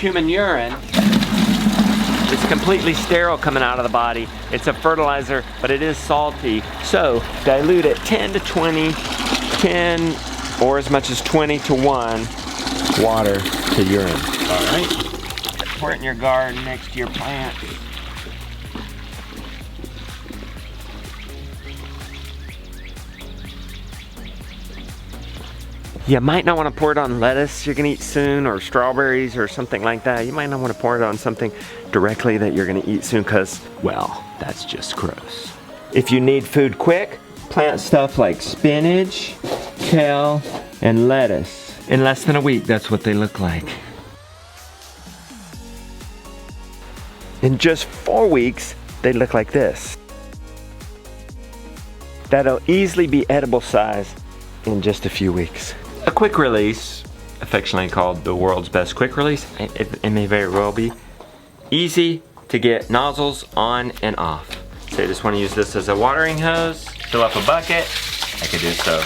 human urine. It's completely sterile coming out of the body. It's a fertilizer, but it is salty. So dilute it 10 to 20, 10 or as much as 20 to 1 water to urine. All right. Pour it in your garden next to your plants. You might not want to pour it on lettuce you're gonna eat soon, or strawberries or something like that. You might not want to pour it on something directly that you're gonna eat soon, because, well, that's just gross. If you need food quick, plant stuff like spinach, kale, and lettuce. In less than a week, that's what they look like. In just 4 weeks, they look like this. That'll easily be edible size in just a few weeks. A quick release, affectionately called the world's best quick release, it may very well be. Easy to get nozzles on and off. So I just want to use this as a watering hose, fill up a bucket, I could do so.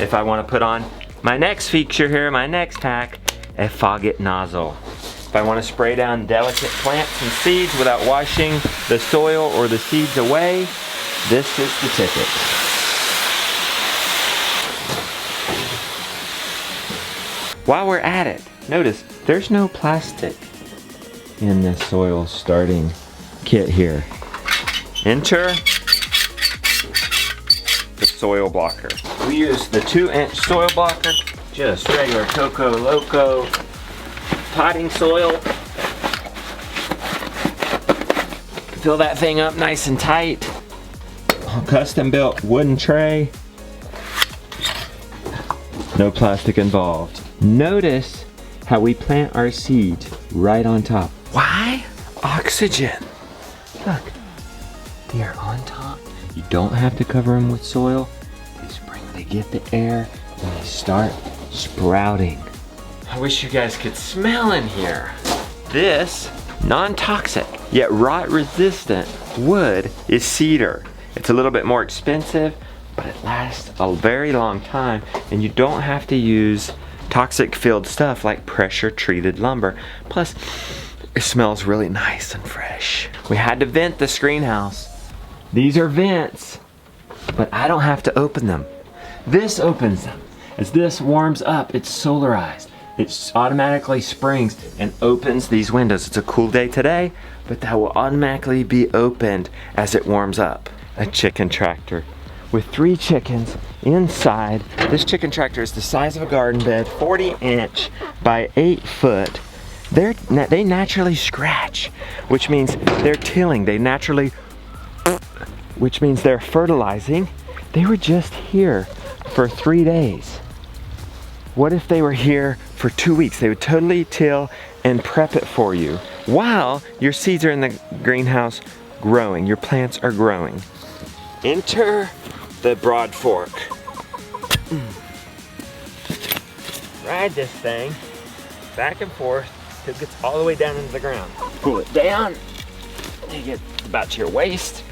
If I want to put on my next feature here, my next hack, a fog it nozzle. If I want to spray down delicate plants and seeds without washing the soil or the seeds away, this is the ticket. While we're at it, notice there's no plastic in this soil starting kit here. Enter the soil blocker. We use the 2-inch soil blocker, just regular Coco Loco potting soil. Fill that thing up nice and tight. Custom built wooden tray. No plastic involved. Notice how we plant our seeds right on top. Why? Oxygen. Look, they are on top. You don't have to cover them with soil. They get the air and they start sprouting. I wish you guys could smell in here. This non-toxic yet rot resistant wood is cedar. It's a little bit more expensive, but it lasts a very long time, and you don't have to use toxic filled stuff like pressure treated lumber. Plus, it smells really nice and fresh. We had to vent this greenhouse. These are vents, but I don't have to open them. This opens them. As this warms up, it's solarized. It automatically springs and opens these windows. It's a cool day today, but that will automatically be opened as it warms up. A chicken tractor with 3 chickens inside. This chicken tractor is the size of a garden bed, 40-inch by 8 foot. They naturally scratch, which means they're tilling. Which means they're fertilizing. They were just here for 3 days. What if they were here for 2 weeks? They would totally till and prep it for you while your seeds are in the greenhouse growing. Your plants are growing. Enter the broad fork. Ride this thing back and forth till it gets all the way down into the ground. Pull it down till you get about to your waist.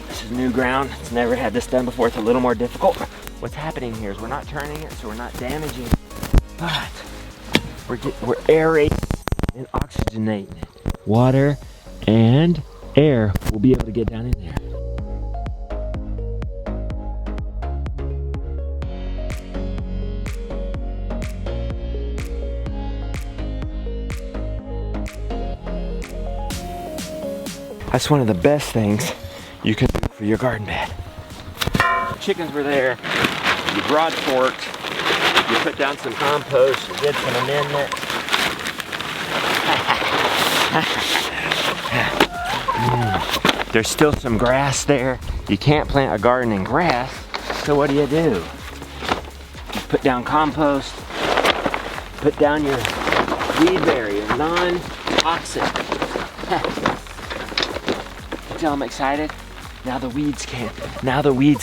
This is new ground. It's never had this done before. It's a little more difficult. What's happening here is we're not turning it, so we're not damaging, but we're aerating and oxygenating it. Water and air will be able to get down in there. That's one of the best things you can do for your garden bed. The chickens were there, you broad forked, you put down some compost, you did some amendment. There's still some grass there. You can't plant a garden in grass, so what do? You put down compost, put down your weed barrier, non-toxic. Tell them excited. Now the weeds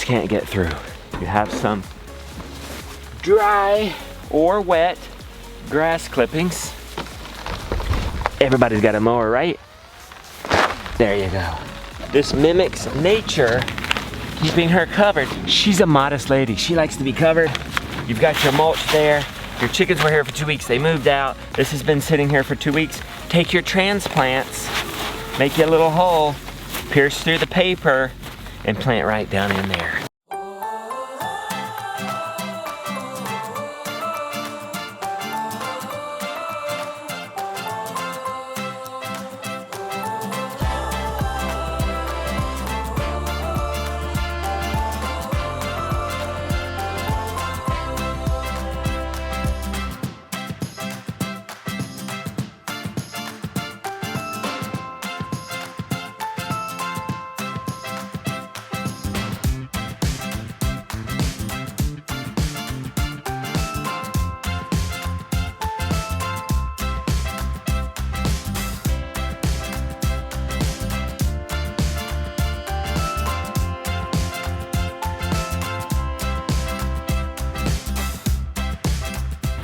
can't get through. You have some dry or wet grass clippings. Everybody's got a mower, right? There you go. This mimics nature, keeping her covered. She's a modest lady. She likes to be covered. You've got your mulch there. Your chickens were here for 2 weeks. They moved out. This has been sitting here for 2 weeks. Take your transplants, make you a little hole, pierce through the paper, and plant right down in there.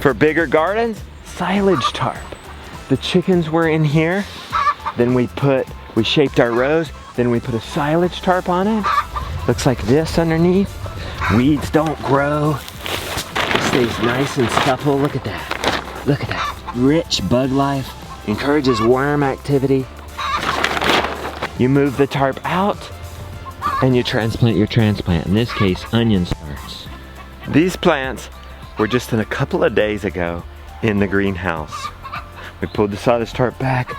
For bigger gardens, silage tarp. The chickens were in here, then we shaped our rows, then we put a silage tarp on it. Looks like this underneath. Weeds don't grow. It stays nice and supple. Look at that. Look at that. Rich bug life. Encourages worm activity. You move the tarp out and you transplant your transplant. In this case, onion starts. These plants were just in a couple of days ago in the greenhouse. We pulled the silage tarp back,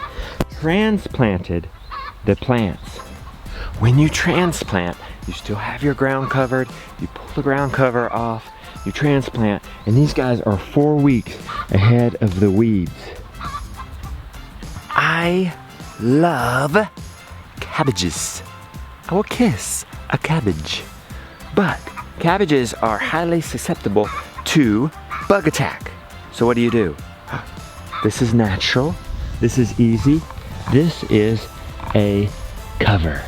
transplanted the plants. When you transplant, you still have your ground covered, you pull the ground cover off, you transplant, and these guys are 4 weeks ahead of the weeds. I love cabbages. I will kiss a cabbage. But cabbages are highly susceptible to bug attack. So what do? This is natural. This is easy. This is a cover.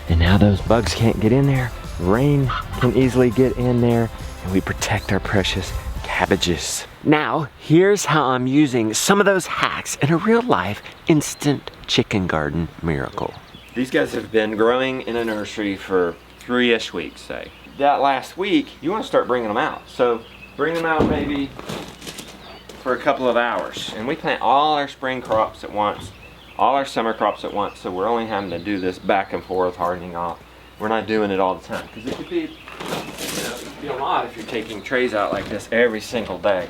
And now those bugs can't get in there. Rain can easily get in there, and we protect our precious cabbages. Now, here's how I'm using some of those hacks in a real life instant chicken garden miracle. These guys have been growing in a nursery for 3-ish weeks, say. That last week, you want to start bringing them out. So bring them out maybe for a couple of hours. And we plant all our spring crops at once, all our summer crops at once, so we're only having to do this back and forth, hardening off. We're not doing it all the time, because it could be, it could be a lot if you're taking trays out like this every single day.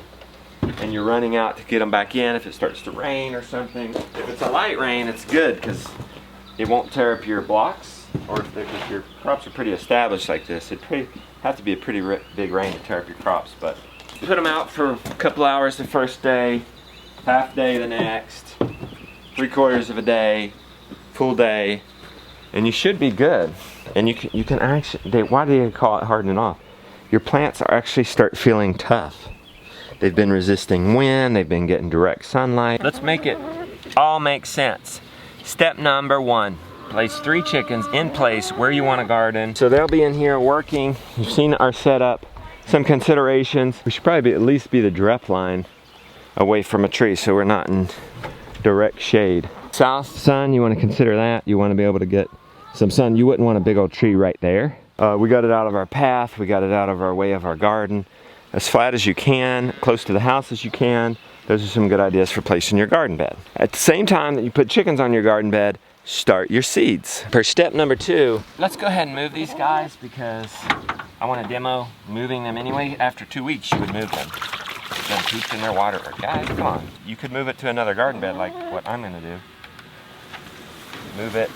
And you're running out to get them back in if it starts to rain or something. If it's a light rain, it's good, because it won't tear up your blocks, or if your crops are pretty established like this, it'd have to be a pretty big rain to tear up your crops. But put them out for a couple hours the first day, half day the next, 3/4 of a day, full day, and you should be good. And you can actually, why do they call it hardening off? Your plants are actually start feeling tough. They've been resisting wind, they've been getting direct sunlight. Let's make it all make sense. Step number 1, place 3 chickens in place where you want to garden. So they'll be in here working. You've seen our setup. Some considerations. We should probably at least be the drip line away from a tree so we're not in direct shade. South sun, you want to consider that. You want to be able to get some sun. You wouldn't want a big old tree right there. We got it out of our path. We got it out of our way of our garden. As flat as you can, close to the house as you can. Those are some good ideas for placing your garden bed. At the same time that you put chickens on your garden bed, start your seeds. For step number 2, let's go ahead and move these guys because I want to demo moving them anyway. After 2 weeks, you would move them. Them poops in their water. Guys, come on. You could move it to another garden bed like what I'm gonna do. Move it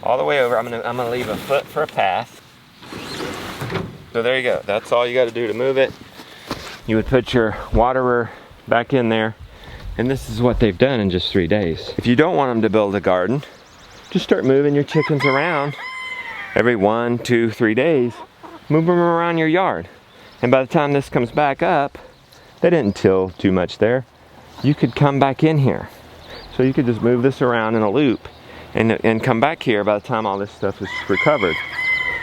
all the way over. I'm gonna leave a foot for a path. So there you go. That's all you got to do to move it. You would put your waterer back in there, and this is what they've done in just 3 days. If you don't want them to build a garden, just start moving your chickens around every 1, 2, 3 days. Move them around your yard, and by the time this comes back up, they didn't till too much there. You could come back in here. So you could just move this around in a loop and come back here by the time all this stuff is recovered.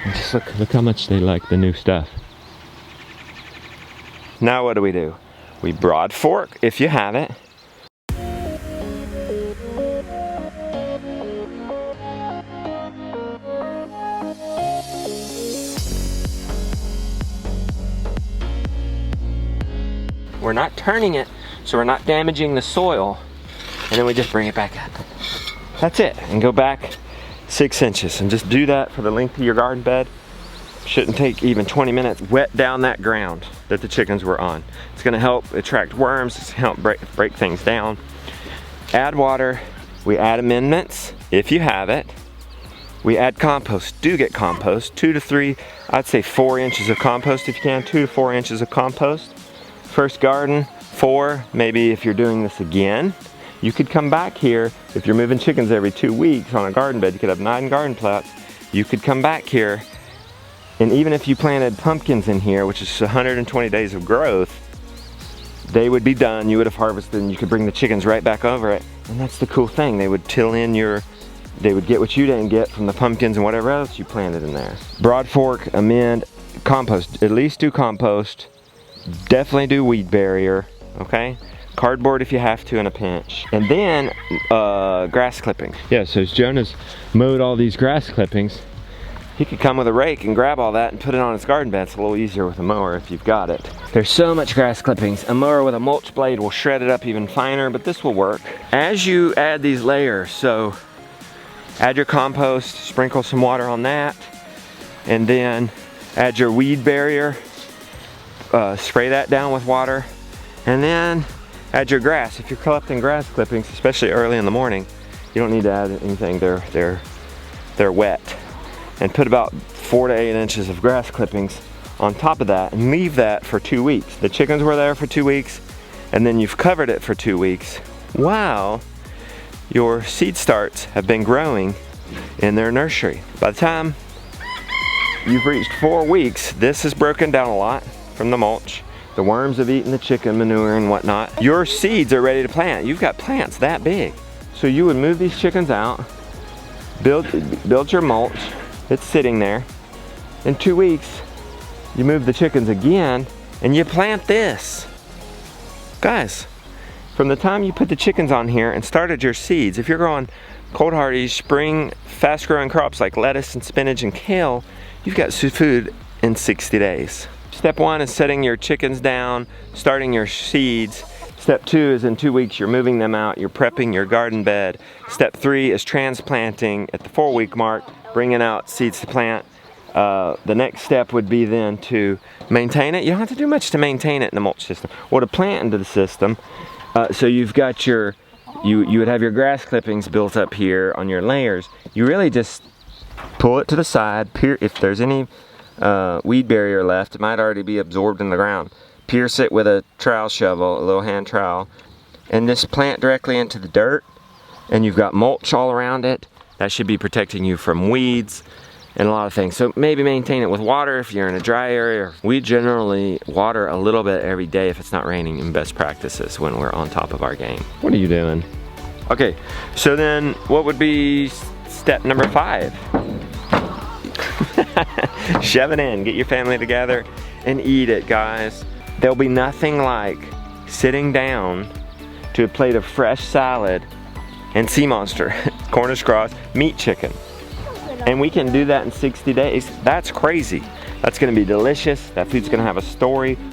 And just look how much they like the new stuff. Now what do? We broad fork if you have it. We're not turning it, so we're not damaging the soil. And then we just bring it back up. That's it. And go back 6 inches. And just do that for the length of your garden bed. Shouldn't take even 20 minutes. Wet down that ground that the chickens were on. It's gonna help attract worms. It's gonna help break things down. Add water. We add amendments, if you have it. We add compost. Do get compost. 2 to 3, I'd say 4 inches of compost if you can. 2 to 4 inches of compost. First garden, 4. Maybe if you're doing this again, you could come back here. If you're moving chickens every 2 weeks on a garden bed, you could have 9 garden plots. You could come back here, and even if you planted pumpkins in here, which is 120 days of growth, they would be done. You would have harvested, and you could bring the chickens right back over it. And that's the cool thing. They would till in they would get what you didn't get from the pumpkins and whatever else you planted in there. Broad fork, amend, compost. At least do compost. Definitely do weed barrier, okay? Cardboard if you have to in a pinch. And then grass clippings. Yeah, so as Jonah's mowed all these grass clippings, he could come with a rake and grab all that and put it on his garden bed. It's a little easier with a mower if you've got it. There's so much grass clippings. A mower with a mulch blade will shred it up even finer, but this will work. As you add these layers, so add your compost, sprinkle some water on that, and then add your weed barrier, spray that down with water, and then add your grass. If you're collecting grass clippings, especially early in the morning, you don't need to add anything. They're wet. And put about 4 to 8 inches of grass clippings on top of that and leave that for 2 weeks. The chickens were there for 2 weeks, and then you've covered it for 2 weeks while your seed starts have been growing in their nursery. By the time you've reached 4 weeks, this has broken down a lot from the mulch. The worms have eaten the chicken manure and whatnot. Your seeds are ready to plant. You've got plants that big. So you would move these chickens out, build your mulch. It's sitting there. In 2 weeks, you move the chickens again and you plant this. Guys, from the time you put the chickens on here and started your seeds, if you're growing cold hardy, spring, fast growing crops like lettuce and spinach and kale, you've got food in 60 days. Step 1 is setting your chickens down, starting your seeds. Step 2 is in 2 weeks, you're moving them out, you're prepping your garden bed. Step 3 is transplanting at the 4-week mark, bringing out seeds to plant. The next step would be then to maintain it. You don't have to do much to maintain it in the mulch system, or to plant into the system. So you've got you would have your grass clippings built up here on your layers. You really just pull it to the side. If there's any weed barrier left, it might already be absorbed in the ground. Pierce it with a trowel shovel, a little hand trowel, and just plant directly into the dirt. And you've got mulch all around it. That should be protecting you from weeds and a lot of things. So maybe maintain it with water if you're in a dry area. We generally water a little bit every day if it's not raining, in best practices when we're on top of our game. What are you doing? Okay, so then what would be step number 5? Shove it in, get your family together and eat it, guys. There'll be nothing like sitting down to a plate of fresh salad and sea monster, Cornish cross, meat chicken. And we can do that in 60 days. That's crazy. That's gonna be delicious. That food's gonna have a story.